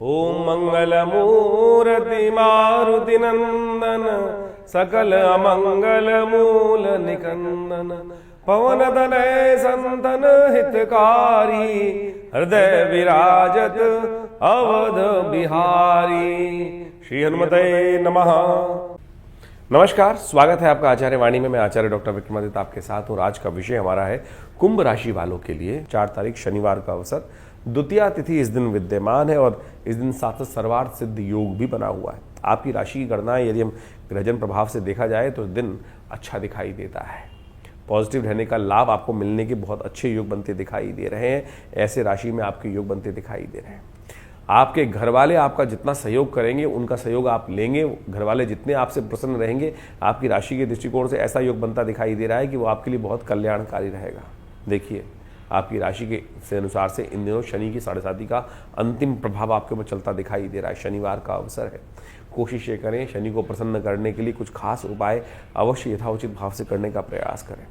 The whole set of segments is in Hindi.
ओम मंगलमूर्ति मारुति नंदन सकल अमंगल मूल निकंदन पवन तनय संतन हितकारी हृदय विराजत अवध बिहारी। श्री हनुमते नमः। नमस्कार, स्वागत है आपका आचार्य वाणी में। मैं आचार्य डॉक्टर विक्रमादित्य आपके साथ हूँ। आज का विषय हमारा है कुंभ राशि वालों के लिए 4 तारीख शनिवार का अवसर। द्वितीया तिथि इस दिन विद्यमान है और इस दिन साथ सर्वार्थ सिद्ध योग भी बना हुआ है। आपकी राशि की गणना यदि हम ग्रहजन प्रभाव से देखा जाए तो दिन अच्छा दिखाई देता है। पॉजिटिव रहने का लाभ आपको मिलने के बहुत अच्छे योग बनते दिखाई दे रहे हैं। ऐसे राशि में आपके योग बनते दिखाई दे रहे हैं। आपके घर वाले आपका जितना सहयोग करेंगे उनका सहयोग आप लेंगे। घर वाले जितने आपसे प्रसन्न रहेंगे, आपकी राशि के दृष्टिकोण से ऐसा योग बनता दिखाई दे रहा है कि वो आपके लिए बहुत कल्याणकारी रहेगा। देखिए, आपकी राशि के से अनुसार से इन दिनों शनि की 7.5 का अंतिम प्रभाव आपके ऊपर चलता दिखाई दे रहा है। शनिवार का अवसर है, कोशिश ये करें शनि को प्रसन्न करने के लिए कुछ खास उपाय अवश्य यथाउचित भाव से करने का प्रयास करें।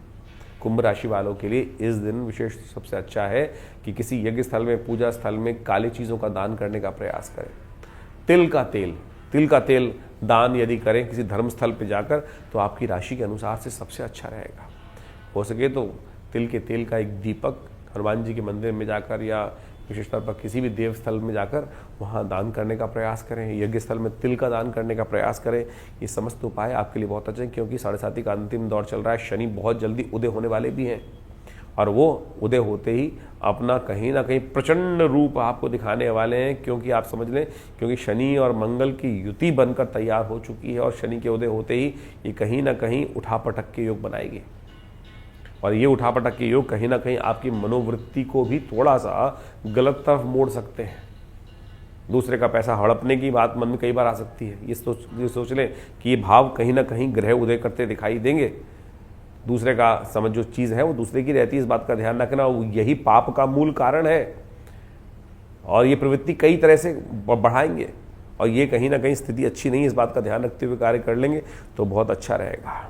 कुंभ राशि वालों के लिए इस दिन विशेष सबसे अच्छा है कि किसी यज्ञ स्थल में, पूजा स्थल में काली चीज़ों का दान करने का प्रयास करें। तिल का तेल दान यदि करें किसी धर्म स्थल पर जाकर तो आपकी राशि के अनुसार से सबसे अच्छा रहेगा। हो सके तो तिल के तेल का एक दीपक हनुमान जी के मंदिर में जाकर या विशेष तौर पर किसी भी देव स्थल में जाकर वहाँ दान करने का प्रयास करें। यज्ञ स्थल में तिल का दान करने का प्रयास करें। ये समस्त उपाय आपके लिए बहुत अच्छे हैं, क्योंकि 7.5 का अंतिम दौर चल रहा है। शनि बहुत जल्दी उदय होने वाले भी हैं और वो उदय होते ही अपना कहीं ना कहीं प्रचंड रूप आपको दिखाने वाले हैं। क्योंकि आप समझ लें, क्योंकि शनि और मंगल की युति बनकर तैयार हो चुकी है और शनि के उदय होते ही ये कहीं ना कहीं उठापटक के योग बनाएगी। और ये उठापटक के योग कहीं ना कहीं आपकी मनोवृत्ति को भी थोड़ा सा गलत तरफ मोड़ सकते हैं। दूसरे का पैसा हड़पने की बात मन में कई बार आ सकती है। ये सोच लें कि ये भाव कहीं ना कहीं ग्रह उदय करते दिखाई देंगे। दूसरे का समझ जो चीज़ है वो दूसरे की रहती है, इस बात का ध्यान रखना। यही पाप का मूल कारण है और ये प्रवृत्ति कई तरह से बढ़ाएंगे और ये कहीं ना कहीं स्थिति अच्छी नहीं है। इस बात का ध्यान रखते हुए कार्य कर लेंगे तो बहुत अच्छा रहेगा।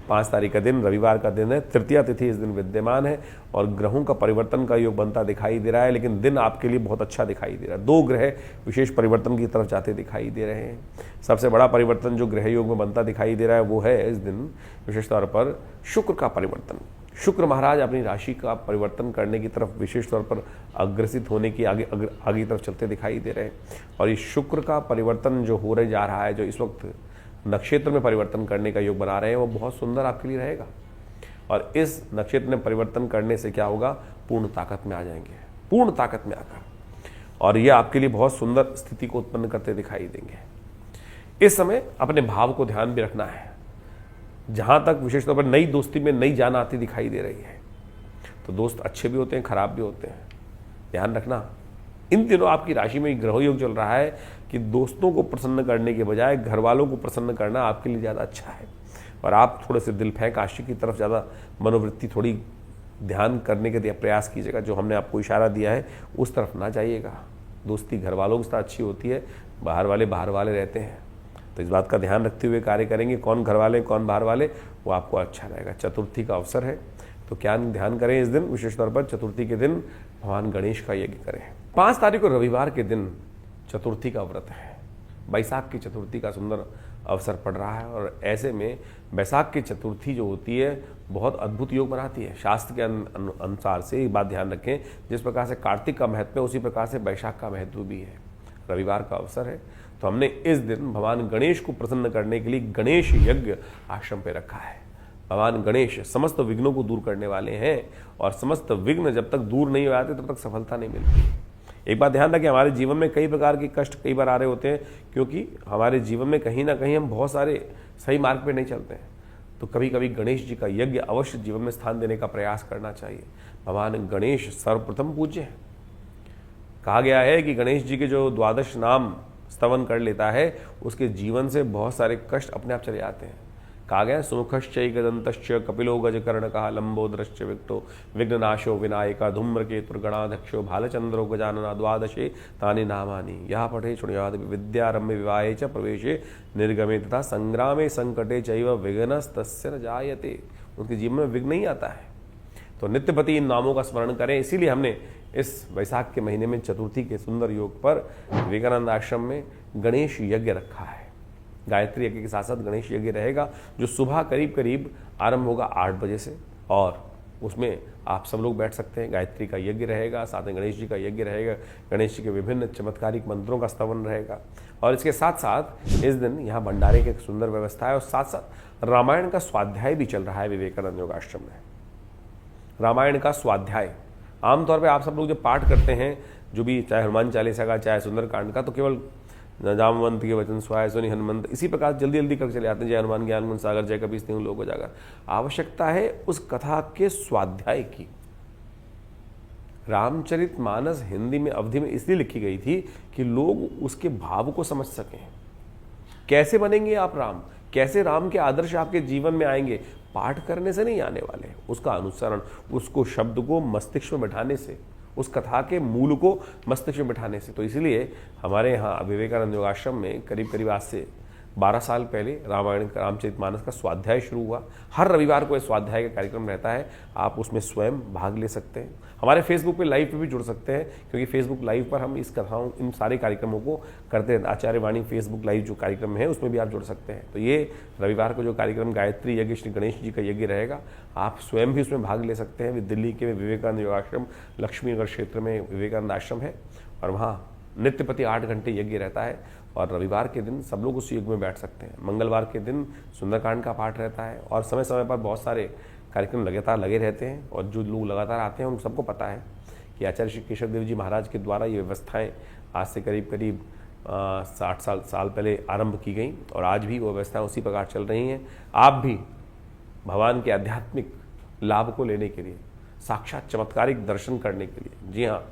5 तारीख का दिन रविवार का दिन है। तृतीया तिथि इस दिन विद्यमान है और ग्रहों का परिवर्तन का योग बनता दिखाई दे रहा है, लेकिन दिन आपके लिए बहुत अच्छा दिखाई दे रहा है। 2 ग्रह विशेष परिवर्तन की तरफ जाते दिखाई दे रहे हैं। सबसे बड़ा परिवर्तन जो ग्रह योग में बनता दिखाई दे रहा है वो है इस दिन विशेष तौर पर शुक्र का परिवर्तन। शुक्र महाराज अपनी राशि का परिवर्तन करने की तरफ विशेष तौर पर अग्रसित होने की आगे की तरफ चलते दिखाई दे रहे हैं। और ये शुक्र का परिवर्तन जो हो रहे जा रहा है, जो इस वक्त नक्षत्र में परिवर्तन करने का योग बना रहे हैं, वो बहुत सुंदर आपके लिए रहेगा। और इस नक्षत्र में परिवर्तन करने से क्या होगा, पूर्ण ताकत में आ जाएंगे, पूर्ण ताकत में आकर, और ये आपके लिए बहुत सुंदर स्थिति को उत्पन्न करते दिखाई देंगे। इस समय अपने भाव को ध्यान भी रखना है। जहां तक विशेष तौर पर नई दोस्ती में नई जान आती दिखाई दे रही है, तो दोस्त अच्छे भी होते हैं, खराब भी होते हैं, ध्यान रखना। इन दिनों आपकी राशि में ग्रह योग चल रहा है कि दोस्तों को प्रसन्न करने के बजाय घर वालों को प्रसन्न करना आपके लिए ज़्यादा अच्छा है। और आप थोड़े से दिल फेंक आशिक की तरफ ज़्यादा मनोवृत्ति थोड़ी ध्यान करने के प्रयास कीजिएगा। जो हमने आपको इशारा दिया है उस तरफ ना जाइएगा। दोस्ती घर वालों के साथ अच्छी होती है, बाहर वाले रहते हैं, तो इस बात का ध्यान रखते हुए कार्य करेंगे। कौन घर वाले कौन बाहर वाले, वो आपको अच्छा रहेगा। चतुर्थी का अवसर है तो क्या ध्यान करें इस दिन, विशेष तौर पर चतुर्थी के दिन भगवान गणेश का यज्ञ करें। 5 तारीख को रविवार के दिन चतुर्थी का व्रत है। बैसाख की चतुर्थी का सुंदर अवसर पड़ रहा है और ऐसे में बैसाख की चतुर्थी जो होती है बहुत अद्भुत योग बनाती है। शास्त्र के अनुसार से एक बात ध्यान रखें, जिस प्रकार से कार्तिक का महत्व है उसी प्रकार से बैसाख का महत्व भी है। रविवार का अवसर है तो हमने इस दिन भगवान गणेश को प्रसन्न करने के लिए गणेश यज्ञ आश्रम पे रखा है। भगवान गणेश समस्त विघ्नों को दूर करने वाले हैं और समस्त विघ्न जब तक दूर नहीं हो जाते तब तक सफलता नहीं मिलती। एक बात ध्यान रखें, हमारे जीवन में कई प्रकार के कष्ट कई बार आ रहे होते हैं, क्योंकि हमारे जीवन में कहीं ना कहीं हम बहुत सारे सही मार्ग पे नहीं चलते हैं। तो कभी कभी गणेश जी का यज्ञ अवश्य जीवन में स्थान देने का प्रयास करना चाहिए। भगवान गणेश सर्वप्रथम पूज्य है। कहा गया है कि गणेश जी के जो 12 नाम स्तवन कर लेता है उसके जीवन से बहुत सारे कष्ट अपने आप चले आते हैं। कहा गया सुमुखश्चैकदन्तश्च कपिलो गजकर्णकः लंबोदरश्च विक्तो विघ्ननाशो विनायका धूम्रकेतुर्गणाध्यक्षो भालचंद्रो गजानना द्वादशे तानि नामानि यः पठे शृणुयाद विद्यारम्भे विवाहे च प्रवेशे निर्गमे तथा संग्रामे संकटे चैव विघ्नस्तस्य न जायते। उनके जीवन में विघ्न नहीं आता है। तो नित्यपति इन नामों का स्मरण करें। इसीलिए हमने इस वैशाख के महीने में चतुर्थी के सुंदर योग पर विवेकानंद आश्रम में गणेश यज्ञ रखा है। गायत्री यज्ञ के साथ साथ गणेश यज्ञ रहेगा, जो सुबह करीब करीब आरंभ होगा 8 बजे से, और उसमें आप सब लोग बैठ सकते हैं। गायत्री का यज्ञ रहेगा, साथ में गणेश जी का यज्ञ रहेगा, गणेश जी के विभिन्न चमत्कारिक मंत्रों का स्तवन रहेगा, और इसके साथ साथ इस दिन यहाँ भंडारे की एक सुंदर व्यवस्था है, और साथ साथ रामायण का स्वाध्याय भी चल रहा है विवेकानंद योगाश्रम में। रामायण का स्वाध्याय आमतौर पर आप सब लोग जो पाठ करते हैं, जो भी चाहे हनुमान चालीसा का चाहे सुंदरकांड का, तो केवल जामवंत के वचन सुहाए सुनि हनुमंत इसी प्रकार जल्दी जल्दी करके चले आते हैं, जय हनुमान ज्ञान गुण सागर जय कपीस तिहुँ लोक उजागर। आवश्यकता है उस कथा के स्वाध्याय की। रामचरितमानस हिंदी में अवधि में इसलिए लिखी गई थी कि लोग उसके भाव को समझ सकें। कैसे बनेंगे आप राम, कैसे राम के आदर्श आपके जीवन में आएंगे, पाठ करने से नहीं आने वाले, उसका अनुसरण, उसको शब्द को मस्तिष्क में बैठाने से, उस कथा के मूल को मस्तिष्क में बैठाने से। तो इसलिए हमारे यहाँ विवेकानंद योगाश्रम में करीब करीब आज से 12 साल पहले रामचरितमानस का स्वाध्याय शुरू हुआ। हर रविवार को ये स्वाध्याय का कार्यक्रम रहता है, आप उसमें स्वयं भाग ले सकते हैं। हमारे फेसबुक पे लाइव पे भी जुड़ सकते हैं, क्योंकि फेसबुक लाइव पर हम इस कथाओं इन सारे कार्यक्रमों को करते हैं। आचार्य वाणी फेसबुक लाइव जो कार्यक्रम है उसमें भी आप जुड़ सकते हैं। तो ये रविवार को जो कार्यक्रम गायत्री यज्ञ श्री गणेश जी का यज्ञ रहेगा, आप स्वयं भी उसमें भाग ले सकते हैं। दिल्ली के विवेकानंद योगाश्रम लक्ष्मीनगर क्षेत्र में विवेकानंद आश्रम है, और वहाँ नित्य प्रति 8 घंटे यज्ञ रहता है, और रविवार के दिन सब लोग उस युग में बैठ सकते हैं। मंगलवार के दिन सुंदरकांड का पाठ रहता है, और समय समय पर बहुत सारे कार्यक्रम लगातार लगे रहते हैं, और जो लोग लगातार आते हैं उन सबको पता है कि आचार्य श्री केशव देव जी महाराज के द्वारा ये व्यवस्थाएं आज से करीब करीब 60 साल पहले आरंभ की गई, और आज भी वो व्यवस्थाएं उसी प्रकार चल रही हैं। आप भी भगवान के आध्यात्मिक लाभ को लेने के लिए, साक्षात चमत्कारिक दर्शन करने के लिए, जी हाँ,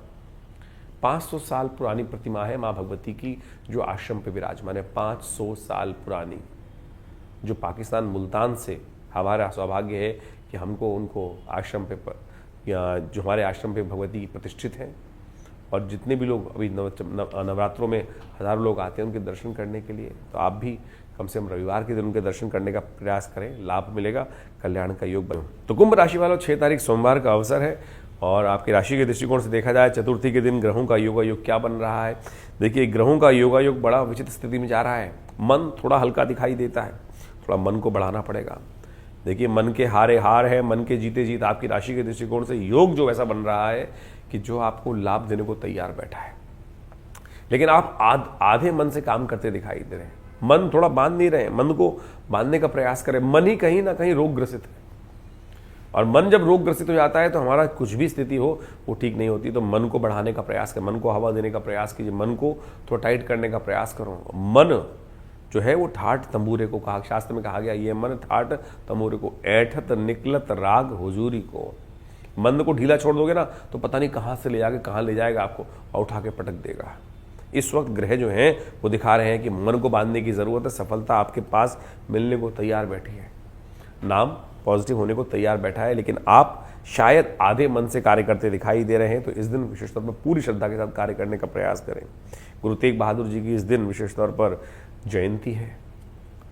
500 साल पुरानी प्रतिमा है माँ भगवती की, जो आश्रम पे विराजमान है। 500 साल पुरानी, जो पाकिस्तान मुल्तान से हमारा सौभाग्य है कि हमको उनको आश्रम पे या जो हमारे आश्रम पे भगवती प्रतिष्ठित हैं, और जितने भी लोग अभी नवरात्रों में हज़ारों लोग आते हैं उनके दर्शन करने के लिए, तो आप भी कम से कम रविवार के दिन उनके दर्शन करने का प्रयास करें, लाभ मिलेगा, कल्याण का योग बने। तो कुंभ राशि वालों, 6 तारीख सोमवार का अवसर है, और आपकी राशि के दृष्टिकोण से देखा जाए चतुर्थी के दिन ग्रहों का योगायोग क्या बन रहा है। देखिए, ग्रहों का योगायोग बड़ा विचित्र स्थिति में जा रहा है। मन थोड़ा हल्का दिखाई देता है, थोड़ा मन को बढ़ाना पड़ेगा। देखिए, मन के हारे हार है, मन के जीते जीत। आपकी राशि के दृष्टिकोण से योग जो ऐसा बन रहा है कि जो आपको लाभ देने को तैयार बैठा है, लेकिन आप आधे मन से काम करते दिखाई दे रहे हैं। मन थोड़ा बांध नहीं रहे, मन को बांधने का प्रयास करें। मन ही कहीं ना कहीं रोग ग्रसित है, और मन जब रोग ग्रसित हो जाता है तो हमारा कुछ भी स्थिति हो वो ठीक नहीं होती। तो मन को बढ़ाने का प्रयास करें, मन को हवा देने का प्रयास कीजिए, मन को थोड़ा टाइट करने का प्रयास करो। मन जो है वो ठाठ तंबूरे को कहा, शास्त्र में कहा गया, ये मन ठाठ तंबूरे को ऐठत निकलत राग हुजूरी को। मन को ढीला छोड़ दोगे ना तो पता नहीं कहाँ से ले जाके कहाँ ले जाएगा आपको, और उठा के पटक देगा। इस वक्त ग्रह जो हैं वो दिखा रहे हैं कि मन को बांधने की जरूरत है। सफलता आपके पास मिलने को तैयार बैठी है, नाम पॉजिटिव होने को तैयार बैठा है, लेकिन आप शायद आधे मन से कार्य करते दिखाई दे रहे हैं। तो इस दिन विशेष तौर पर पूरी श्रद्धा के साथ कार्य करने का प्रयास करें। गुरु तेग बहादुर जी की इस दिन विशेष तौर पर जयंती है,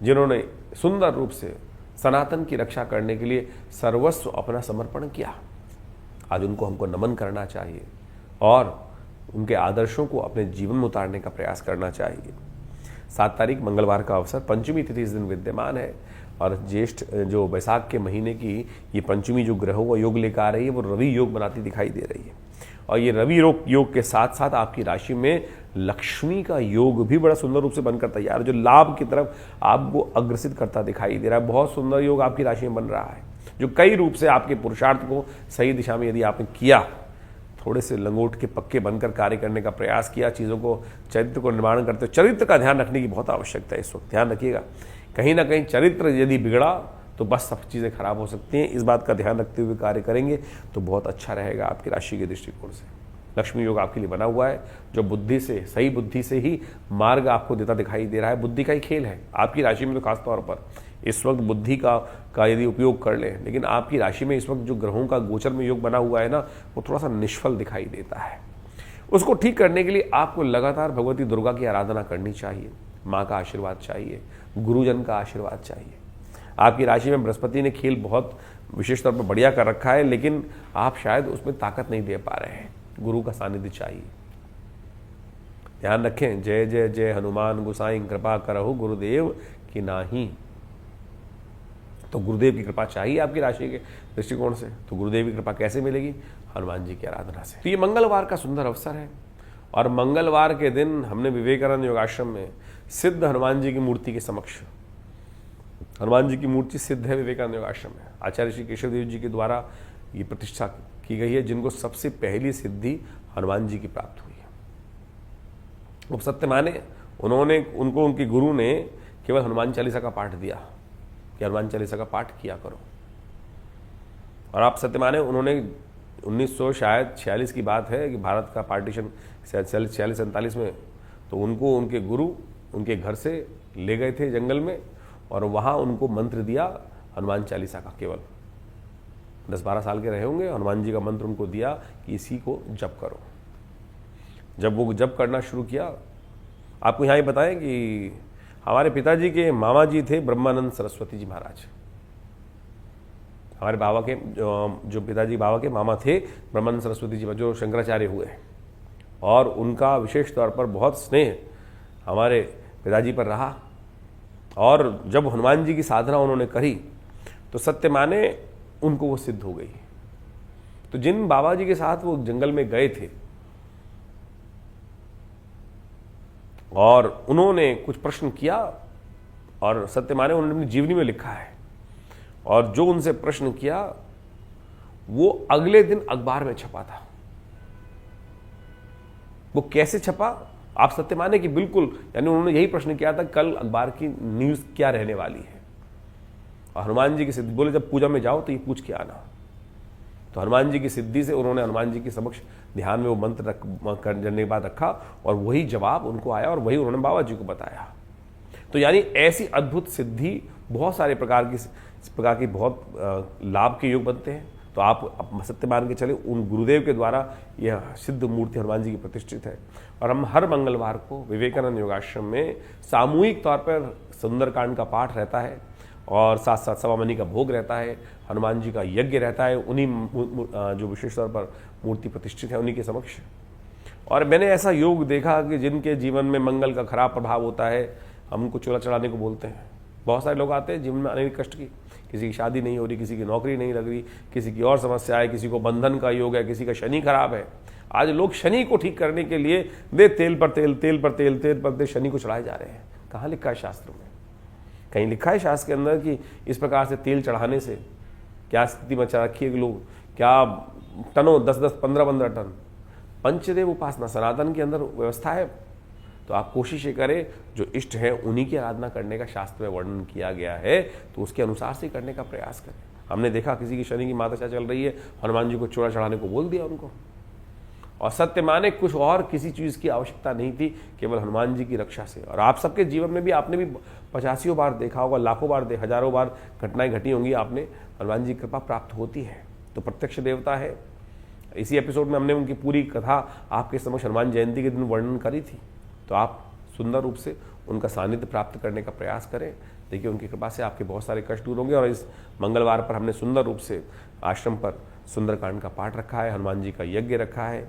जिन्होंने सुंदर रूप से सनातन की रक्षा करने के लिए सर्वस्व अपना समर्पण किया। आज उनको हमको नमन करना चाहिए और उनके आदर्शों को अपने जीवन में उतारने का प्रयास करना चाहिए। 7 तारीख मंगलवार का अवसर, पंचमी तिथि इस दिन विद्यमान है, और ज्येष्ठ जो वैशाख के महीने की ये पंचमी जो ग्रहों का योग लेकर आ रही है वो रवि योग बनाती दिखाई दे रही है। और ये रवि योग के साथ साथ आपकी राशि में लक्ष्मी का योग भी बड़ा सुंदर रूप से बनकर तैयार है, जो लाभ की तरफ आपको अग्रसित करता दिखाई दे रहा है। बहुत सुंदर योग आपकी राशि में बन रहा है, जो कई रूप से आपके पुरुषार्थ को सही दिशा में यदि आपने किया, थोड़े से लंगोट के पक्के बनकर कार्य करने का प्रयास किया, चीज़ों को चरित्र को निर्माण करते हो। चरित्र का ध्यान रखने की बहुत आवश्यकता है इस वक्त, ध्यान रखिएगा। कहीं ना कहीं चरित्र यदि बिगड़ा तो बस सब चीज़ें खराब हो सकती हैं। इस बात का ध्यान रखते हुए कार्य करेंगे तो बहुत अच्छा रहेगा आपकी राशि के दृष्टिकोण से। लक्ष्मी योग आपके लिए बना हुआ है, जो बुद्धि से, सही बुद्धि से ही मार्ग आपको देता दिखाई दे रहा है। बुद्धि का ही खेल है आपकी राशि में, तो खास तौर पर इस वक्त बुद्धि का यदि उपयोग कर लें। लेकिन आपकी राशि में इस वक्त जो ग्रहों का गोचर में योग बना हुआ है ना, वो थोड़ा सा निष्फल दिखाई देता है। उसको ठीक करने के लिए आपको लगातार भगवती दुर्गा की आराधना करनी चाहिए, माँ का आशीर्वाद चाहिए, गुरुजन का आशीर्वाद चाहिए। आपकी राशि में बृहस्पति ने खेल बहुत विशेष तौर पर बढ़िया कर रखा है, लेकिन आप शायद उसमें ताकत नहीं दे पा रहे हैं। गुरु का सानिध्य चाहिए। ध्यान रखें, जय जय जय हनुमान गोसाई कृपा करहु गुरुदेव की नाही। तो गुरुदेव की कृपा चाहिए आपकी राशि के दृष्टिकोण से। तो गुरुदेव की कृपा कैसे मिलेगी? हनुमान जी की आराधना से। तो ये मंगलवार का सुंदर अवसर है और मंगलवार के दिन हमने विवेकानंद योगाश्रम में सिद्ध हनुमान जी की मूर्ति के समक्ष, हनुमान जी की मूर्ति सिद्ध है विवेकानंद योगाश्रम में, आचार्य श्री केशव देव जी के द्वारा ये प्रतिष्ठा की गई है, जिनको सबसे पहली सिद्धि हनुमान जी की प्राप्त हुई है। वो सत्य माने, उनको उनके गुरु ने केवल हनुमान चालीसा का पाठ दिया कि हनुमान चालीसा का पाठ किया करो। और आप सत्य माने, उन्होंने 1946 की बात है कि भारत का पार्टीशन 46-47 में, तो उनको उनके गुरु उनके घर से ले गए थे जंगल में और वहाँ उनको मंत्र दिया हनुमान चालीसा का। केवल 10-12 साल के रहे होंगे, हनुमान जी का मंत्र उनको दिया कि इसी को जप करो। जब वो जप करना शुरू किया, आपको यहाँ ही बताएं कि हमारे पिताजी के मामा जी थे ब्रह्मानंद सरस्वती जी महाराज। हमारे बाबा के जो पिताजी बाबा के मामा थे ब्रह्मानंद सरस्वती जी जो शंकराचार्य हुए, और उनका विशेष तौर पर बहुत स्नेह हमारे पिताजी पर रहा। और जब हनुमान जी की साधना उन्होंने करी तो सत्य माने उनको वो सिद्ध हो गई। तो जिन बाबा जी के साथ वो जंगल में गए थे और उन्होंने कुछ प्रश्न किया, और सत्य माने उन्होंने अपनी जीवनी में लिखा है, और जो उनसे प्रश्न किया वो अगले दिन अखबार में छपा था। वो कैसे छपा? आप सत्य माने कि बिल्कुल, यानी उन्होंने यही प्रश्न किया था कल अखबार की न्यूज क्या रहने वाली है। और हनुमान जी की सिद्धि, बोले जब पूजा में जाओ तो ये पूछ के आना। तो हनुमान जी की सिद्धि से उन्होंने हनुमान जी के समक्ष ध्यान में वो मंत्र करने के बाद रखा और वही जवाब उनको आया और वही उन्होंने बाबा जी को बताया। तो यानी ऐसी अद्भुत सिद्धि बहुत सारे प्रकार की बहुत लाभ के योग बनते हैं। तो आप सत्य मान के चले, उन गुरुदेव के द्वारा यह सिद्ध मूर्ति हनुमान जी की प्रतिष्ठित है। और हम हर मंगलवार को विवेकानंद योगाश्रम में सामूहिक तौर पर सुंदरकांड का पाठ रहता है और साथ साथ सवामनी का भोग रहता है, हनुमान जी का यज्ञ रहता है, उन्हीं जो विशेष तौर पर मूर्ति प्रतिष्ठित है उन्हीं के समक्ष। और मैंने ऐसा योग देखा कि जिनके जीवन में मंगल का खराब प्रभाव होता है, हम उनको चूल्हा चढ़ाने को बोलते हैं। बहुत सारे लोग आते हैं जीवन में अनेक कष्ट की, किसी की शादी नहीं हो रही, किसी की नौकरी नहीं लग रही, किसी की और समस्या है, किसी को बंधन का योग है, किसी का शनि खराब है। आज लोग शनि को ठीक करने के लिए तेल पर तेल शनि को चढ़ाए जा रहे हैं। कहाँ लिखा है शास्त्र में? कहीं लिखा है शास्त्र के अंदर कि इस प्रकार से तेल चढ़ाने से क्या स्थिति में रखी है? लोग क्या टनों 10-10, 15-15 टन पंचदेव उपासना सनातन के अंदर व्यवस्था है। तो आप कोशिश ये करें, जो इष्ट है उन्हीं की आराधना करने का शास्त्र में वर्णन किया गया है, तो उसके अनुसार से करने का प्रयास करें। हमने देखा किसी की शनि की माता चल रही है, हनुमान जी को चूड़ा चढ़ाने को बोल दिया उनको। और सत्य माने कुछ और किसी चीज़ की आवश्यकता नहीं थी, केवल हनुमान जी की रक्षा से। और आप सबके जीवन में भी आपने भी 50 बार देखा होगा, लाखों बार, हजारों बार घटनाएं घटी होंगी, आपने हनुमान जी की कृपा प्राप्त होती है। तो प्रत्यक्ष देवता है। इसी एपिसोड में हमने उनकी पूरी कथा आपके समक्ष हनुमान जयंती के दिन वर्णन करी थी। तो आप सुंदर रूप से उनका सानिध्य प्राप्त करने का प्रयास करें। देखिए उनकी कृपा से आपके बहुत सारे कष्ट दूर होंगे। और इस मंगलवार पर हमने सुंदर रूप से आश्रम पर सुंदरकांड का पाठ रखा है, हनुमान जी का यज्ञ रखा है।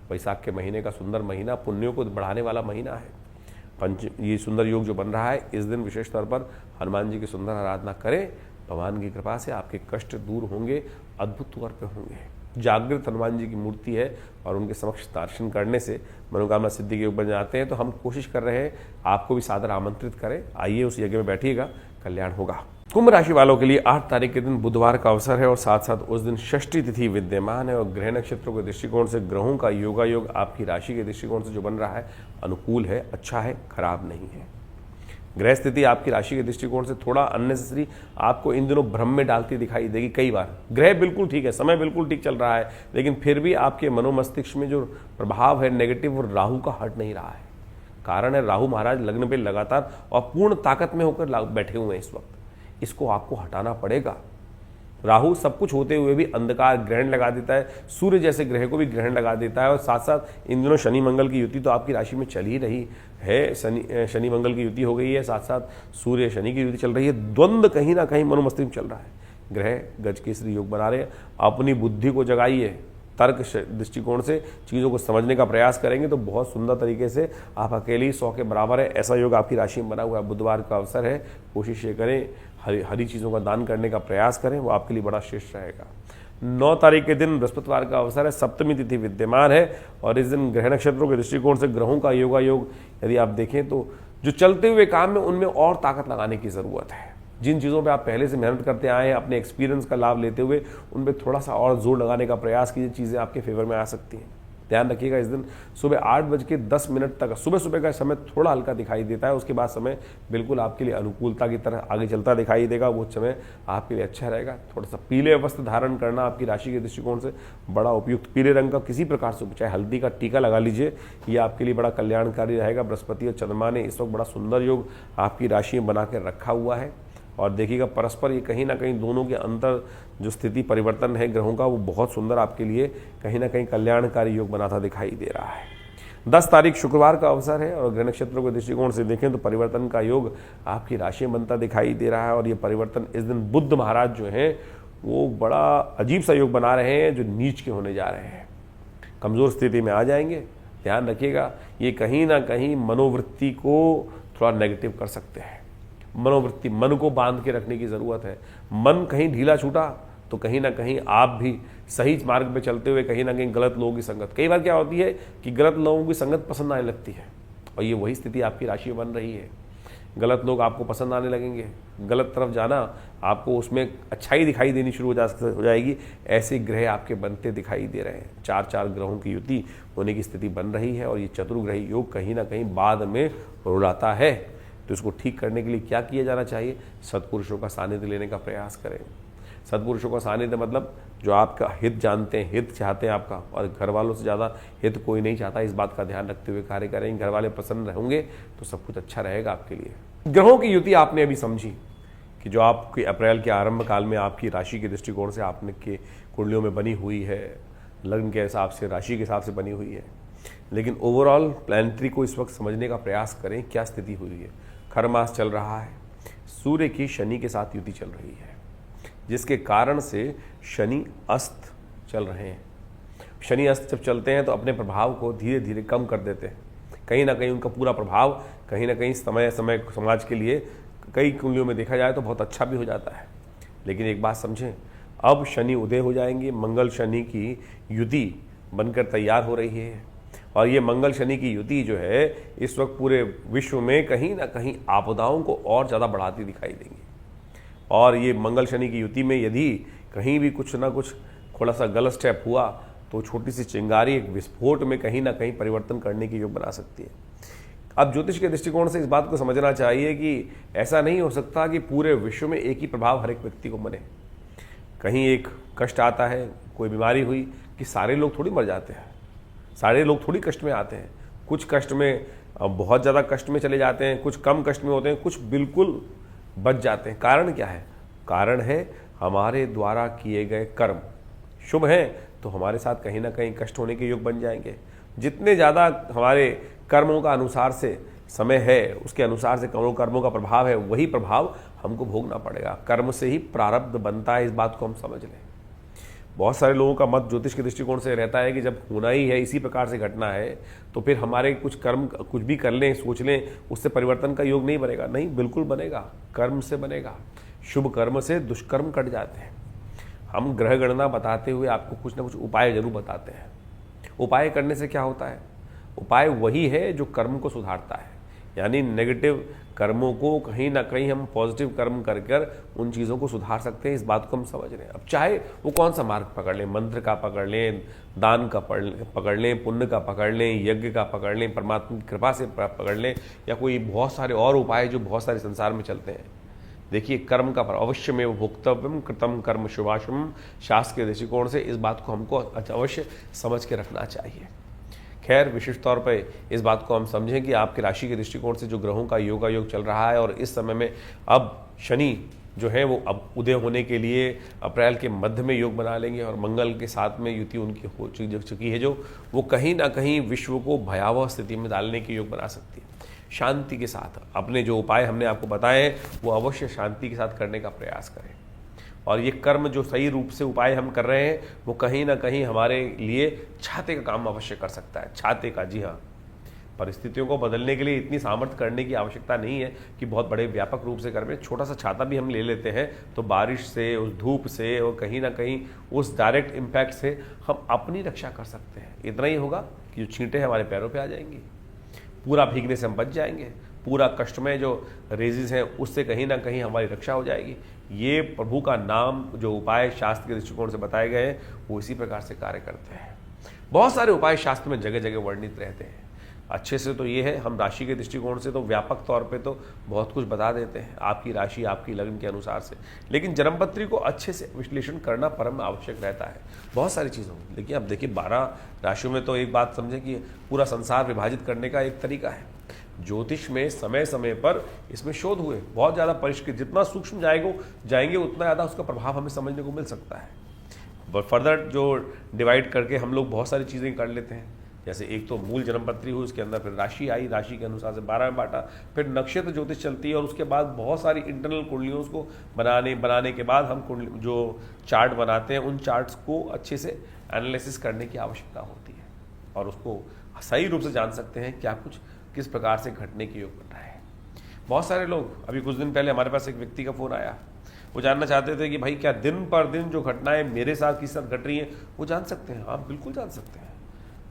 वैशाख के महीने का सुंदर महीना, पुण्यों को बढ़ाने वाला महीना है। ये सुंदर योग जो बन रहा है, इस दिन विशेष तौर पर हनुमान जी की सुंदर आराधना करें। भगवान की कृपा से आपके कष्ट दूर होंगे, अद्भुत तौर पर होंगे। जागृत हनुमान जी की मूर्ति है और उनके समक्ष दर्शन करने से मनोकामना सिद्धि के योग बन जाते हैं। तो हम कोशिश कर रहे हैं आपको भी सादर आमंत्रित करें, आइए उस यज्ञ में बैठिएगा, कल्याण होगा। कुंभ राशि वालों के लिए 8 तारीख के दिन बुधवार का अवसर है और साथ साथ उस दिन षष्ठी तिथि विद्यमान है। और ग्रह नक्षत्रों के दृष्टिकोण से ग्रहों का योगायोग आपकी राशि के दृष्टिकोण से जो बन रहा है, अनुकूल है, अच्छा है, खराब नहीं है। ग्रह स्थिति आपकी राशि के दृष्टिकोण से थोड़ा अननेसेसरी आपको इन दिनों भ्रम में डालती दिखाई देगी। कई बार ग्रह बिल्कुल ठीक है, समय बिल्कुल ठीक चल रहा है, लेकिन फिर भी आपके मनोमस्तिष्क में जो प्रभाव है नेगेटिव, वो राहु का हट नहीं रहा है। कारण है राहु महाराज लग्न पे लगातार और पूर्ण ताकत में होकर बैठे हुए हैं इस वक्त। इसको आपको हटाना पड़ेगा। राहु सब कुछ होते हुए भी अंधकार ग्रहण लगा देता है, सूर्य जैसे ग्रह को भी ग्रहण लगा देता है। और साथ साथ इन दिनों शनि मंगल की युति तो आपकी राशि में चल ही रही है। शनि मंगल की युति हो गई है, साथ साथ सूर्य शनि की युति चल रही है। द्वंद्व कहीं ना कहीं मनोमस्तिष्क में चल रहा है। ग्रह गज केसरी योग बना रहे हैं। अपनी बुद्धि को जगाइए, तर्क दृष्टिकोण से चीज़ों को समझने का प्रयास करेंगे तो बहुत सुंदर तरीके से आप अकेले ही 100 के बराबर है ऐसा योग आपकी राशि में बना हुआ है। बुधवार का अवसर है, कोशिश ये करें हरी चीज़ों का दान करने का प्रयास करें, वो आपके लिए बड़ा श्रेष्ठ रहेगा। 9 तारीख के दिन बृहस्पतिवार का अवसर है, सप्तमी तिथि विद्यमान है और इस दिन ग्रह नक्षत्रों के दृष्टिकोण से ग्रहों का योगायोग यदि आप देखें तो जो चलते हुए काम में उनमें और ताकत लगाने की ज़रूरत है। जिन चीज़ों पे आप पहले से मेहनत करते आए हैं, अपने एक्सपीरियंस का लाभ लेते हुए उन पे थोड़ा सा और जोर लगाने का प्रयास कीजिए, चीज़ें आपके फेवर में आ सकती हैं। ध्यान रखिएगा इस दिन सुबह 8:10 तक सुबह का समय थोड़ा हल्का दिखाई देता है, उसके बाद समय बिल्कुल आपके लिए अनुकूलता की तरह आगे चलता दिखाई देगा, वो समय आपके लिए अच्छा रहेगा। थोड़ा सा पीले वस्त्र धारण करना आपकी राशि के दृष्टिकोण से बड़ा उपयुक्त, पीले रंग का किसी प्रकार से चाहे हल्दी का टीका लगा लीजिए, ये आपके लिए बड़ा कल्याणकारी रहेगा। बृहस्पति और चंद्रमा ने इस वक्त बड़ा सुंदर योग आपकी राशि में बना कर रखा हुआ है और देखिएगा परस्पर ये कहीं ना कहीं दोनों के अंतर जो स्थिति परिवर्तन है ग्रहों का वो बहुत सुंदर आपके लिए कहीं ना कहीं कल्याणकारी योग बनाता दिखाई दे रहा है। 10 तारीख शुक्रवार का अवसर है और ग्रह नक्षत्रों के दृष्टिकोण से देखें तो परिवर्तन का योग आपकी राशि में बनता दिखाई दे रहा है और ये परिवर्तन इस दिन बुद्ध महाराज जो हैं वो बड़ा अजीब सा योग बना रहे हैं जो नीच के होने जा रहे हैं, कमज़ोर स्थिति में आ जाएंगे। ध्यान रखिएगा ये कहीं ना कहीं मनोवृत्ति को थोड़ा नेगेटिव कर सकते हैं। मनोवृत्ति, मन को बांध के रखने की ज़रूरत है। मन कहीं ढीला छूटा तो कहीं ना कहीं आप भी सही मार्ग पे चलते हुए कहीं ना कहीं गलत लोगों की संगत, कई बार क्या होती है कि गलत लोगों की संगत पसंद आने लगती है और ये वही स्थिति आपकी राशि में बन रही है। गलत लोग आपको पसंद आने लगेंगे, गलत तरफ जाना आपको उसमें अच्छाई दिखाई देनी शुरू हो जाएगी। ऐसे ग्रह आपके बनते दिखाई दे रहे हैं। 4 ग्रहों की युति होने की स्थिति बन रही है और ये चतुर्ग्रही योग कहीं ना कहीं बाद में रुलाता है। तो इसको ठीक करने के लिए क्या किया जाना चाहिए? सत्पुरुषों का सानिध्य लेने का प्रयास करें। सत्पुरुषों का सानिध्य मतलब जो आपका हित जानते हैं, हित चाहते हैं आपका, और घर वालों से ज़्यादा हित कोई नहीं चाहता, इस बात का ध्यान रखते हुए कार्य करेंगे। घर वाले प्रसन्न रहेंगे तो सब कुछ अच्छा रहेगा आपके लिए। ग्रहों की युति आपने अभी समझी कि जो आपकी अप्रैल के आरंभ काल में आपकी राशि के दृष्टिकोण से आपने के कुंडलियों में बनी हुई है, लग्न के हिसाब से, राशि के हिसाब से बनी हुई है। लेकिन ओवरऑल प्लैनेटरी को इस वक्त समझने का प्रयास करें, क्या स्थिति हुई है। खर मास चल रहा है, सूर्य की शनि के साथ युति चल रही है, जिसके कारण से शनि अस्त चल रहे हैं। शनि अस्त जब चलते हैं तो अपने प्रभाव को धीरे धीरे कम कर देते हैं। कहीं ना कहीं उनका पूरा प्रभाव कहीं ना कहीं समय समाज के लिए कई कुंडलियों में देखा जाए तो बहुत अच्छा भी हो जाता है। लेकिन एक बात समझें, अब शनि उदय हो जाएंगे, मंगल शनि की युति बनकर तैयार हो रही है और ये मंगल शनि की युति जो है इस वक्त पूरे विश्व में कहीं ना कहीं आपदाओं को और ज़्यादा बढ़ाती दिखाई देंगी। और ये मंगल शनि की युति में यदि कहीं भी कुछ ना कुछ थोड़ा सा गलत स्टेप हुआ तो छोटी सी चिंगारी एक विस्फोट में कहीं ना कहीं परिवर्तन करने की योग बना सकती है। अब ज्योतिष के दृष्टिकोण से इस बात को समझना चाहिए कि ऐसा नहीं हो सकता कि पूरे विश्व में एक ही प्रभाव हर एक व्यक्ति को बने। कहीं एक कष्ट आता है, कोई बीमारी हुई कि सारे लोग थोड़ी मर जाते हैं, सारे लोग थोड़ी कष्ट में आते हैं। कुछ कष्ट में बहुत ज़्यादा कष्ट में चले जाते हैं, कुछ कम कष्ट में होते हैं, कुछ बिल्कुल बच जाते हैं। कारण क्या है? कारण है हमारे द्वारा किए गए कर्म। शुभ हैं तो हमारे साथ कहीं ना कहीं कष्ट होने के योग बन जाएंगे। जितने ज़्यादा हमारे कर्मों का अनुसार से समय है, उसके अनुसार से कर्मों का प्रभाव है, वही प्रभाव हमको भोगना पड़ेगा। कर्म से ही प्रारब्ध बनता है, इस बात को हम समझ लें। बहुत सारे लोगों का मत ज्योतिष के दृष्टिकोण से रहता है कि जब होना ही है, इसी प्रकार से घटना है, तो फिर हमारे कुछ कर्म कुछ भी कर लें, सोच लें, उससे परिवर्तन का योग नहीं बनेगा। नहीं, बिल्कुल बनेगा, कर्म से बनेगा। शुभ कर्म से दुष्कर्म कट जाते हैं। हम ग्रह गणना बताते हुए आपको कुछ ना कुछ उपाय जरूर बताते हैं। उपाय करने से क्या होता है? उपाय वही है जो कर्म को सुधारता है, यानी नेगेटिव कर्मों को कहीं ना कहीं हम पॉजिटिव कर्म कर कर उन चीज़ों को सुधार सकते हैं। इस बात को हम समझ रहे हैं। अब चाहे वो कौन सा मार्ग पकड़ लें, मंत्र का पकड़ लें, दान का पकड़ लें, पुण्य का पकड़ लें, यज्ञ का पकड़ लें, परमात्मा की कृपा से पकड़ लें, या कोई बहुत सारे और उपाय जो बहुत सारे संसार में चलते हैं। देखिए, कर्म का अवश्य में भोक्तव्यम कृतम कर्म शुभाशुभम, शास्त्र के दृष्टिकोण से इस बात को हमको अवश्य समझ के रखना चाहिए। खैर, विशेष तौर पे इस बात को हम समझें कि आपकी राशि के दृष्टिकोण से जो ग्रहों का योगायोग चल रहा है और इस समय में अब शनि जो है वो अब उदय होने के लिए अप्रैल के मध्य में योग बना लेंगे और मंगल के साथ में युति उनकी हो चुकी है, जो वो कहीं ना कहीं विश्व को भयावह स्थिति में डालने के योग बना सकती है। शांति के साथ अपने जो उपाय हमने आपको बताए वो अवश्य शांति के साथ करने का प्रयास करें। और ये कर्म जो सही रूप से उपाय हम कर रहे हैं वो कहीं ना कहीं हमारे लिए छाते का काम अवश्य कर सकता है। छाते का, जी हाँ। परिस्थितियों को बदलने के लिए इतनी सामर्थ्य करने की आवश्यकता नहीं है कि बहुत बड़े व्यापक रूप से कर। छोटा सा छाता भी हम ले लेते हैं तो बारिश से, उस धूप से और कहीं ना कहीं उस डायरेक्ट इम्पैक्ट से हम अपनी रक्षा कर सकते हैं। इतना ही होगा कि जो छींटे हमारे पैरों पे आ जाएंगी, पूरा भीगने से हम बच जाएंगे, पूरा कष्टमय जो रेजिस हैं उससे कहीं ना कहीं हमारी रक्षा हो जाएगी। ये प्रभु का नाम जो उपाय शास्त्र के दृष्टिकोण से बताए गए हैं वो इसी प्रकार से कार्य करते हैं। बहुत सारे उपाय शास्त्र में जगह जगह वर्णित रहते हैं। अच्छे से तो ये है, हम राशि के दृष्टिकोण से तो व्यापक तौर पे तो बहुत कुछ बता देते हैं आपकी राशि आपकी लग्न के अनुसार से, लेकिन जन्मपत्री को अच्छे से विश्लेषण करना परम आवश्यक रहता है बहुत सारी चीज़ों में। लेकिन अब देखिए 12 राशियों में तो एक बात समझें कि पूरा संसार विभाजित करने का एक तरीका है। ज्योतिष में समय समय पर इसमें शोध हुए, बहुत ज़्यादा परिष्कृत, जितना सूक्ष्म जाएंगे उतना ज़्यादा उसका प्रभाव हमें समझने को मिल सकता है। फर्दर जो डिवाइड करके हम लोग बहुत सारी चीज़ें कर लेते हैं, जैसे एक तो मूल जन्मपत्री हुई, उसके अंदर फिर राशि आई, राशि के अनुसार से 12 में बांटा, फिर नक्षत्र ज्योतिष चलती है और उसके बाद बहुत सारी इंटरनल कुंडलियों को बनाने के बाद हम जो चार्ट बनाते हैं उन चार्ट्स को अच्छे से एनालिसिस करने की आवश्यकता होती है और उसको सही रूप से जान सकते हैं क्या कुछ किस प्रकार से घटने की योग बन रहा है। बहुत सारे लोग, अभी कुछ दिन पहले हमारे पास एक व्यक्ति का फ़ोन आया, वो जानना चाहते थे कि भाई क्या दिन पर दिन जो घटनाएं मेरे साथ किस साथ घट रही हैं वो जान सकते हैं। आप बिल्कुल जान सकते हैं।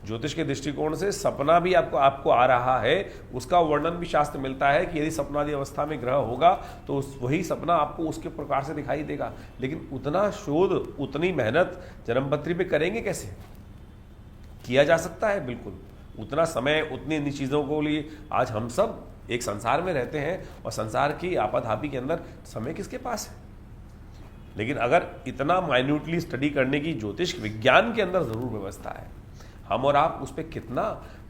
ज्योतिष के दृष्टिकोण से सपना भी आपको आ रहा है, उसका वर्णन भी शास्त्र मिलता है कि यदि सपनादि अवस्था में ग्रह होगा तो वही सपना आपको उसके प्रकार से दिखाई देगा। लेकिन उतना शोध, उतनी मेहनत जन्मपत्री पे करेंगे कैसे? किया जा सकता है बिल्कुल, उतना समय, उतनी इन चीज़ों को लिए आज हम सब एक संसार में रहते हैं और संसार की आपाधापी के अंदर समय किसके पास है। लेकिन अगर इतना माइन्यूटली स्टडी करने की ज्योतिष विज्ञान के अंदर ज़रूर व्यवस्था है। हम और आप उस पर कितना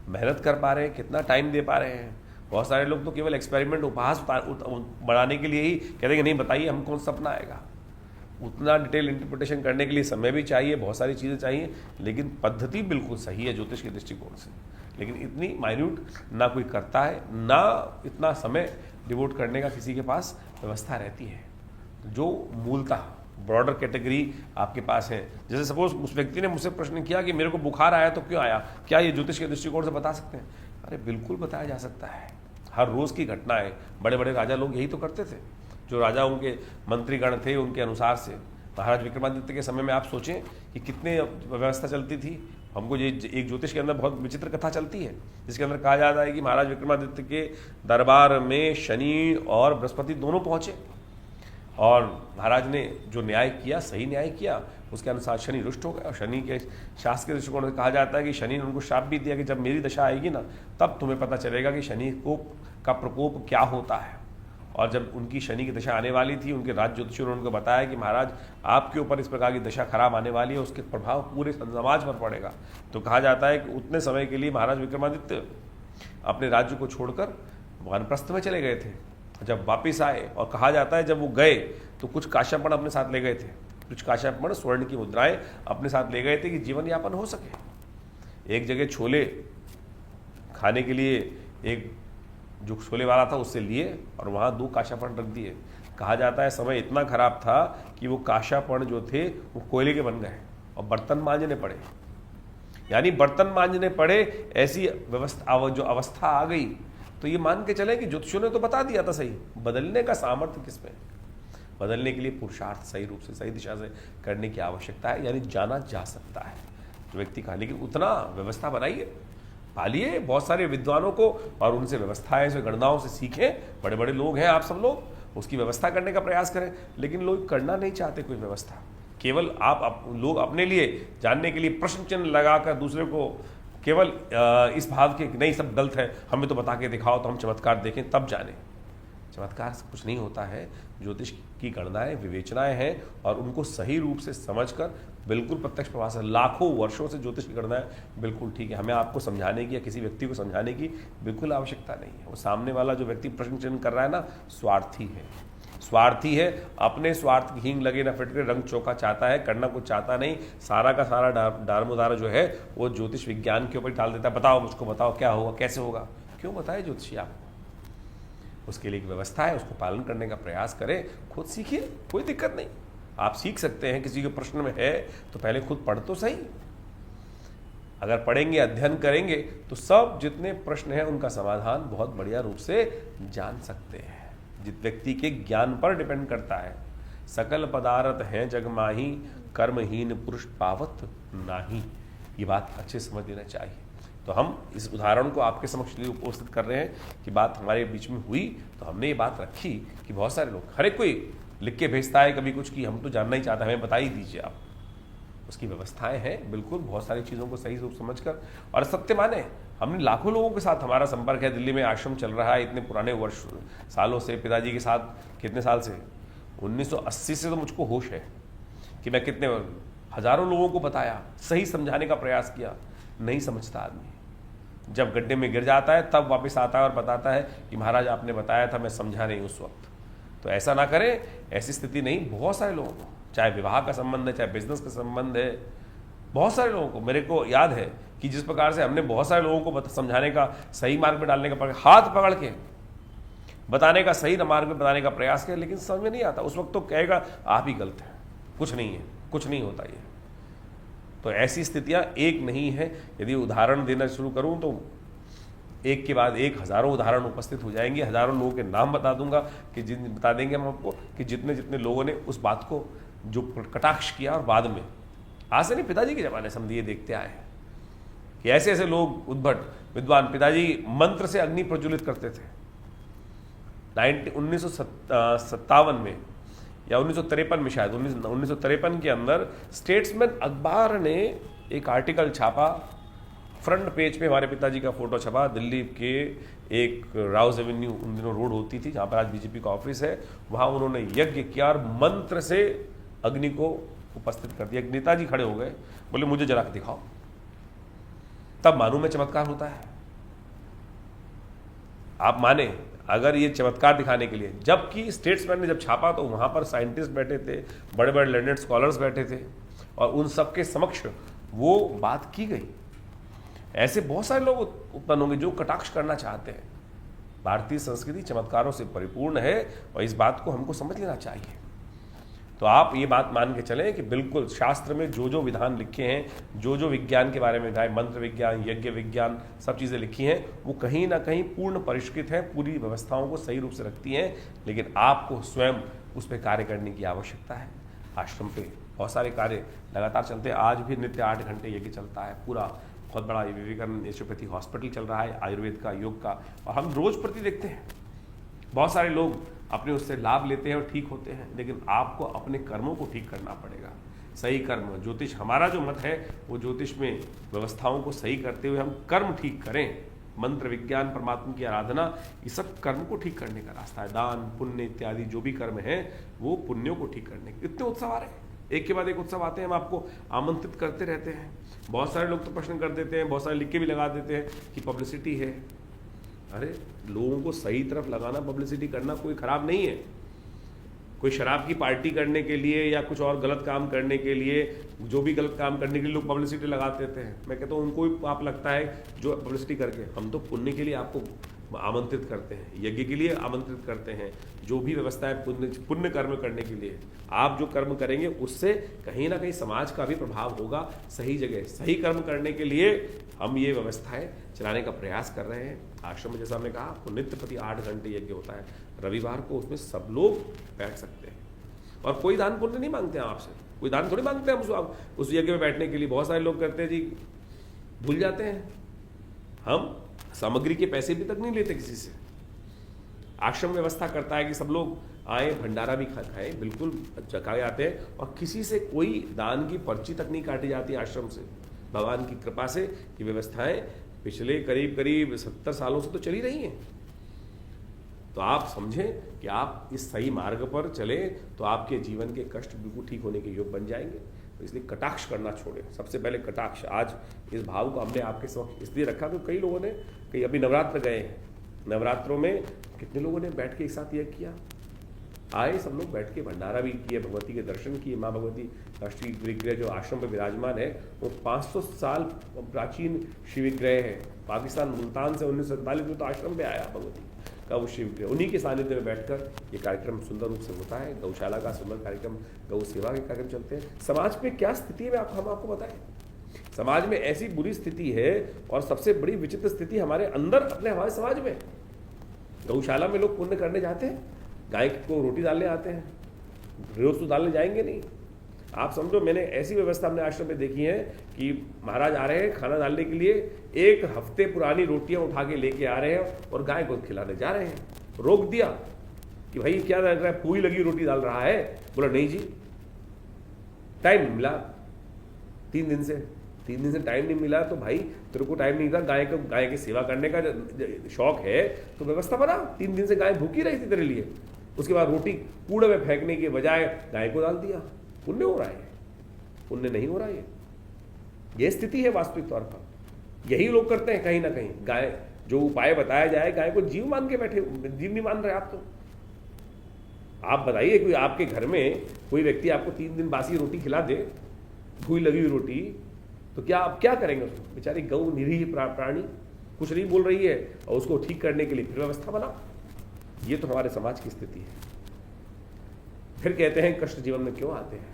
मेहनत कर पा रहे हैं, कितना टाइम दे पा रहे हैं। बहुत सारे लोग तो केवल एक्सपेरिमेंट, उपहास बढ़ाने के लिए ही कहते हैं कि नहीं बताइए हम कौन सपना आएगा। उतना डिटेल इंटरप्रिटेशन करने के लिए समय भी चाहिए, बहुत सारी चीज़ें चाहिए, लेकिन पद्धति बिल्कुल सही है ज्योतिष के दृष्टिकोण से। लेकिन इतनी माइन्यूट ना कोई करता है, ना इतना समय डिवोट करने का किसी के पास व्यवस्था रहती है। जो मूलतः ब्रॉडर कैटेगरी आपके पास है, जैसे सपोज उस व्यक्ति ने मुझसे प्रश्न किया कि मेरे को बुखार आया तो क्यों आया, क्या ये ज्योतिष के दृष्टिकोण से बता सकते हैं? अरे बिल्कुल बताया जा सकता है। हर रोज़ की घटनाएं, बड़े बड़े राजा लोग यही तो करते थे। जो राजाओं के मंत्रीगण थे उनके अनुसार से महाराज विक्रमादित्य के समय में आप सोचें कि कितने व्यवस्था चलती थी। हमको ये एक ज्योतिष के अंदर बहुत विचित्र कथा चलती है जिसके अंदर कहा जाता है कि महाराज विक्रमादित्य के दरबार में शनि और बृहस्पति दोनों पहुँचे और महाराज ने जो न्याय किया, सही न्याय किया, उसके अनुसार शनि रुष्ट हो गया। और शनि के शास्त्र के दृष्टिकोण से कहा जाता है कि शनि ने उनको श्राप भी दिया कि जब मेरी दशा आएगी ना तब तुम्हें पता चलेगा कि शनि का प्रकोप क्या होता है। और जब उनकी शनि की दशा आने वाली थी, उनके राज ज्योतिषियों ने उनको बताया कि महाराज आपके ऊपर इस प्रकार की दशा खराब आने वाली है, उसके प्रभाव पूरे समाज पर पड़ेगा। तो कहा जाता है कि उतने समय के लिए महाराज विक्रमादित्य अपने राज्य को छोड़कर वानप्रस्थ में चले गए थे। जब वापिस आए और कहा जाता है जब वो गए तो कुछ काश्यापण अपने साथ ले गए थे, कुछ काश्यापण स्वर्ण की मुद्राएं अपने साथ ले गए थे कि जीवन यापन हो सके। एक जगह छोले खाने के लिए एक जो छोले वाला था उससे लिए और वहाँ 2 काश्यापण रख दिए। कहा जाता है समय इतना खराब था कि वो काश्यापण जो थे वो कोयले के बन गए और बर्तन मांजने पड़े। यानी बर्तन मांजने पड़े, ऐसी व्यवस्था जो अवस्था आ गई। तो ये मान के चले कि ज्योतिषियों ने तो बता दिया था सही, बदलने का सामर्थ्य किसमें? बदलने के लिए पुरुषार्थ सही रूप से, सही दिशा से करने की आवश्यकता है, यानी जाना जा सकता है जो व्यक्ति का। लेकिन उतना व्यवस्था बनाइए, पालिए बहुत सारे विद्वानों को और उनसे व्यवस्थाएं से, गणनाओं से सीखें। बड़े बड़े लोग हैं आप सब लोग, उसकी व्यवस्था करने का प्रयास करें। लेकिन लोग करना नहीं चाहते कोई व्यवस्था, केवल लोग अपने लिए जानने के लिए प्रश्न चिन्ह लगाकर दूसरे को केवल इस भाव के नहीं सब गलत है, हमें तो बता के दिखाओ तो हम चमत्कार देखें तब जाने। चमत्कार से कुछ नहीं होता है। ज्योतिष की गणनाएं, विवेचनाएं हैं और उनको सही रूप से समझकर बिल्कुल प्रत्यक्ष प्रभाव से, लाखों वर्षों से ज्योतिष की गणनाएं बिल्कुल ठीक है। हमें आपको समझाने की या किसी व्यक्ति को समझाने की बिल्कुल आवश्यकता नहीं है। वो सामने वाला जो व्यक्ति प्रश्न चिन्ह कर रहा है ना, स्वार्थी है, स्वार्थी है। अपने स्वार्थ की हींग लगे ना फिटके, रंग चोखा चाहता है, करना कुछ चाहता नहीं। सारा का सारा डारमुदारा जो है वो ज्योतिष विज्ञान के ऊपर डाल देता है। बताओ मुझको, बताओ क्या होगा, कैसे होगा। क्यों बताए ज्योतिषी आपको? उसके लिए एक व्यवस्था है, उसको पालन करने का प्रयास करें, खुद सीखिए, कोई दिक्कत नहीं। आप सीख सकते हैं। किसी के प्रश्न में है तो पहले खुद पढ़ तो सही। अगर पढ़ेंगे, अध्ययन करेंगे तो सब जितने प्रश्न हैं उनका समाधान बहुत बढ़िया रूप से जान सकते हैं। जिस व्यक्ति के ज्ञान पर डिपेंड करता है। सकल पदार्थ हैं जग माही, कर्महीन पुरुष पावत नाही। ये बात अच्छे समझ लेना चाहिए। तो हम इस उदाहरण को आपके समक्ष लिए उपस्थित कर रहे हैं कि बात हमारे बीच में हुई तो हमने ये बात रखी कि बहुत सारे लोग, हर एक कोई लिख के भेजता है कभी कुछ कि हम तो जानना ही चाहते हैं, हमें बता ही दीजिए आप। उसकी व्यवस्थाएं हैं बिल्कुल, बहुत सारी चीज़ों को सही रूप समझकर। और सत्य माने, हमने लाखों लोगों के साथ हमारा संपर्क है। दिल्ली में आश्रम चल रहा है इतने पुराने वर्ष सालों से, पिताजी के साथ कितने साल से, 1980 से तो मुझको होश है कि मैं कितने हजारों लोगों को बताया, सही समझाने का प्रयास किया। नहीं समझता आदमी, जब गड्ढे में गिर जाता है तब वापस आता है और बताता है कि महाराज आपने बताया था, मैं समझा नहीं उस वक्त। तो ऐसा ना करें, ऐसी स्थिति नहीं। बहुत सारे लोगों को, चाहे विवाह का संबंध है, चाहे बिजनेस का संबंध है, बहुत सारे लोगों को, मेरे को याद है कि जिस प्रकार से हमने बहुत सारे लोगों को समझाने का, सही मार्ग में डालने का, हाथ पकड़ के बताने का, सही मार्ग में बताने का प्रयास किया, लेकिन समझ में नहीं आता। उस वक्त तो कहेगा आप ही गलत हैं, कुछ नहीं है, कुछ नहीं होता ये। तो ऐसी स्थितियां एक नहीं है। यदि उदाहरण देना शुरू करूं तो एक के बाद एक हजारों उदाहरण उपस्थित हो जाएंगे। हजारों लोगों के नाम बता दूंगा कि बता देंगे हम आपको कि जितने जितने लोगों ने उस बात को जो कटाक्ष किया, और बाद में, आज से नहीं, पिताजी के जमाने से हम ये देखते आए हैं कि ऐसे ऐसे लोग उद्भट विद्वान, पिताजी मंत्र से अग्नि प्रज्वलित करते थे। 1957 में या 1953 में, शायद 1953 के अंदर स्टेट्समैन अखबार ने एक आर्टिकल छापा, फ्रंट पेज पे हमारे पिताजी का फोटो छपा। दिल्ली के एक राउज एवेन्यू उन दिनों रोड होती थी, जहाँ पर आज बीजेपी का ऑफिस है, वहाँ उन्होंने यज्ञ किया और मंत्र से अग्नि को उपस्थित कर दिया। नेताजी खड़े हो गए, बोले मुझे जरा दिखाओ, तब मालूम में चमत्कार होता है। आप माने, अगर ये चमत्कार दिखाने के लिए, जबकि स्टेट्समैन ने जब छापा तो वहां पर साइंटिस्ट बैठे थे, बड़े बड़े लर्नेड स्कॉलर्स बैठे थे, और उन सबके समक्ष वो बात की गई। ऐसे बहुत सारे लोग उत्पन्न होंगे जो कटाक्ष करना चाहते हैं। भारतीय संस्कृति चमत्कारों से परिपूर्ण है और इस बात को हमको समझ लेना चाहिए। तो आप ये बात मान के चलें कि बिल्कुल शास्त्र में जो जो विधान लिखे हैं, जो जो विज्ञान के बारे में, चाहे मंत्र विज्ञान, यज्ञ विज्ञान, सब चीज़ें लिखी हैं, वो कहीं ना कहीं पूर्ण परिष्कृत हैं, पूरी व्यवस्थाओं को सही रूप से रखती हैं। लेकिन आपको स्वयं उस पर कार्य करने की आवश्यकता है। आश्रम पे बहुत सारे कार्य लगातार चलते हैं। आज भी नित्य 8 घंटे यज्ञ चलता है। पूरा बहुत बड़ा विवेकानंद नेचुरोपैथी हॉस्पिटल चल रहा है, आयुर्वेद का, योग का, और हम रोज प्रति देखते हैं बहुत सारे लोग अपने उससे लाभ लेते हैं और ठीक होते हैं। लेकिन आपको अपने कर्मों को ठीक करना पड़ेगा। सही कर्म, ज्योतिष, हमारा जो मत है वो ज्योतिष में व्यवस्थाओं को सही करते हुए हम कर्म ठीक करें। मंत्र विज्ञान, परमात्मा की आराधना, ये सब कर्म को ठीक करने का रास्ता है। दान पुण्य इत्यादि जो भी कर्म है वो पुण्यों को ठीक करने के। इतने उत्सव आ रहे हैं, एक के बाद एक उत्सव आते हैं, हम आपको आमंत्रित करते रहते हैं। बहुत सारे लोग तो प्रश्न कर देते हैं, बहुत सारे लिख के भी लगा देते हैं कि पब्लिसिटी है। अरे लोगों को सही तरफ लगाना, पब्लिसिटी करना कोई खराब नहीं है। कोई शराब की पार्टी करने के लिए या कुछ और गलत काम करने के लिए, जो भी गलत काम करने के लिए लोग पब्लिसिटी लगा देते हैं, मैं कहता हूँ उनको ही पाप लगता है जो पब्लिसिटी करके। हम तो पुण्य के लिए आपको आमंत्रित करते हैं, यज्ञ के लिए आमंत्रित करते हैं, जो भी व्यवस्था है पुण्य कर्म करने के लिए। आप जो कर्म करेंगे उससे कहीं ना कहीं समाज का भी प्रभाव होगा। सही जगह सही कर्म करने के लिए हम ये व्यवस्थाएं चलाने का प्रयास कर रहे हैं। आश्रम में जैसा हमने कहा, आपको नित्य प्रति 8 घंटे यज्ञ होता है। रविवार को उसमें सब लोग बैठ सकते हैं और कोई दान पुण्य नहीं मांगते हैं आपसे, कोई दान थोड़ी मांगते हैं हम उस यज्ञ में बैठने के लिए। बहुत सारे लोग करते हैं जी, भूल जाते हैं, हम सामग्री के पैसे भी तक नहीं लेते किसी से। आश्रम व्यवस्था करता है कि सब लोग आए, भंडारा भी खाएं, बिल्कुल जगाए आते हैं, और किसी से कोई दान की पर्ची तक नहीं काटी जाती आश्रम से। भगवान की कृपा से ये व्यवस्थाएं पिछले करीब 70 सालों से तो चली रही हैं। तो आप समझें कि आप इस सही मार्ग पर चले तो आपके जीवन के कष्ट बिल्कुल ठीक होने के योग बन जाएंगे। तो इसलिए कटाक्ष करना छोड़ें। सबसे पहले कटाक्ष, आज इस भाव को हमने आपके समक्ष इसलिए रखा तो कई लोगों ने, कई अभी नवरात्र गए हैं, नवरात्रों में कितने लोगों ने बैठ के एक साथ यह किया, आए सब लोग बैठ के भंडारा भी किए, भगवती के दर्शन किए। माँ भगवती राष्ट्रीय विग्रह जो आश्रम में विराजमान है वो 500 साल प्राचीन शिव विग्रह है। पाकिस्तान मुल्तान से 1947 में तो आश्रम पे आया भगवती, का वो शिव गृह, उन्हीं के सानिध्य में बैठकर ये कार्यक्रम सुंदर रूप से होता है। गौशाला का सुंदर कार्यक्रम, गौ सेवा के कार्यक्रम चलते हैं। समाज में क्या स्थिति है हम आपको बताएं। समाज में ऐसी बुरी स्थिति है और सबसे बड़ी विचित्र स्थिति हमारे अंदर, हमारे समाज में। गौशाला में लोग पुण्य करने जाते हैं, गाय को रोटी डालने आते हैं, रोज तो डालने जाएंगे नहीं। आप समझो, मैंने ऐसी व्यवस्था अपने आश्रम में देखी है कि महाराज आ रहे हैं खाना डालने के लिए, 1 हफ्ते पुरानी रोटियां उठा के लेके आ रहे हैं और गाय को खिलाने जा रहे हैं। रोक दिया कि भाई क्या लग रहा है, पूरी लगी रोटी डाल रहा है? बोला नहीं जी, टाइम मिला 3 दिन से। 3 दिन से टाइम नहीं मिला तो भाई तेरे को टाइम नहीं था, गाय की सेवा करने का शौक है तो व्यवस्था बना। 3 दिन से गाय भूखी रही थी तेरे लिए, उसके बाद रोटी कूड़े में फेंकने के बजाय गाय को डाल दिया। पुण्य हो रहा है? पुण्य नहीं हो रहा है। यह स्थिति है वास्तविक तौर पर। यही लोग करते हैं कहीं ना कहीं। गाय, जो उपाय बताया जाए, गाय को जीव मान के बैठे, जीव नहीं मान रहे आप तो। आप बताइए, कोई आपके घर में कोई व्यक्ति आपको 3 दिन बासी रोटी खिला दे, भूई लगी हुई रोटी, तो क्या आप क्या करेंगे उसको? बेचारी गौ निरीह प्राणी कुछ नहीं बोल रही है और उसको ठीक करने के लिए फिर व्यवस्था बना। ये तो हमारे समाज की स्थिति है। फिर कहते हैं कष्ट जीवन में क्यों आते हैं?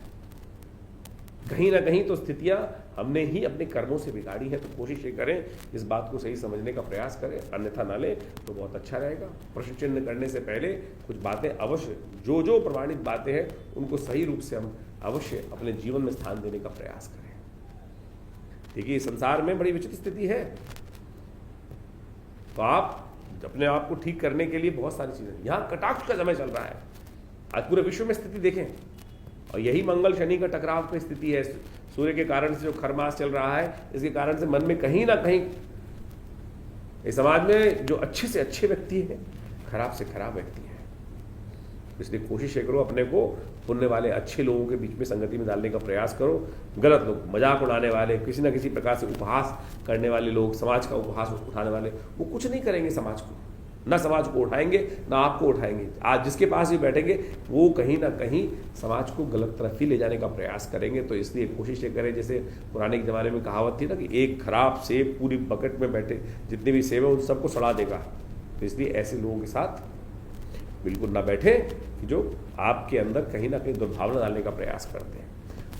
कहीं ना कहीं तो स्थितियां हमने ही अपने कर्मों से बिगाड़ी है। तो कोशिश ये करें, इस बात को सही समझने का प्रयास करें, अन्यथा ना लें तो बहुत अच्छा रहेगा। प्रश्न चिन्ह करने से पहले कुछ बातें अवश्य, जो प्रमाणित बातें हैं उनको सही रूप से हम अवश्य अपने जीवन में स्थान देने का प्रयास करें। देखिए, संसार में बड़ी विचित्र स्थिति है, तो आप अपने आप को ठीक करने के लिए बहुत सारी चीजें। यहाँ कटाक्ष का समय चल रहा है, आज पूरे विश्व में स्थिति देखें, और यही मंगल शनि का टकराव की स्थिति है। सूर्य के कारण से जो खरमास चल रहा है, इसके कारण से मन में कहीं ना कहीं इस समाज में जो अच्छे से अच्छे व्यक्ति हैं, खराब से खराब व्यक्ति हैं। इसलिए कोशिश करो अपने को पुण्य वाले अच्छे लोगों के बीच में संगति में डालने का प्रयास करो। गलत लोग, मजाक उड़ाने वाले, किसी न किसी प्रकार से उपहास करने वाले लोग, समाज का उपहास उठाने वाले, वो कुछ नहीं करेंगे समाज को, ना समाज को उठाएंगे ना आपको उठाएंगे। आज जिसके पास भी बैठेंगे वो कहीं ना कहीं समाज को गलत तरफ ही ले जाने का प्रयास करेंगे। तो इसलिए कोशिश ये करें, जैसे पुराने के ज़माने में कहावत थी ना कि एक खराब सेब पूरी बकेट में बैठे जितने भी सेब है उन सबको सड़ा देगा। तो इसलिए ऐसे लोगों के साथ बिल्कुल ना बैठे कि जो आपके अंदर कहीं ना कहीं दुर्भावना डालने का प्रयास करते हैं,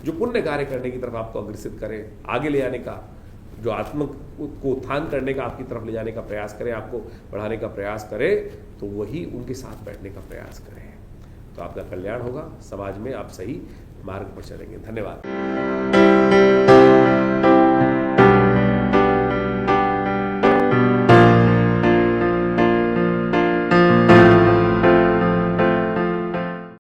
जो पुण्य कार्य करने की तरफ आपको अग्रसित करें, आगे ले जाने का, जो आत्म को उत्थान करने का आपकी तरफ ले जाने का प्रयास करें, आपको बढ़ाने का प्रयास करें, तो वही उनके साथ बैठने का प्रयास करें। तो आपका कल्याण होगा, समाज में आप सही मार्ग पर चलेंगे। धन्यवाद।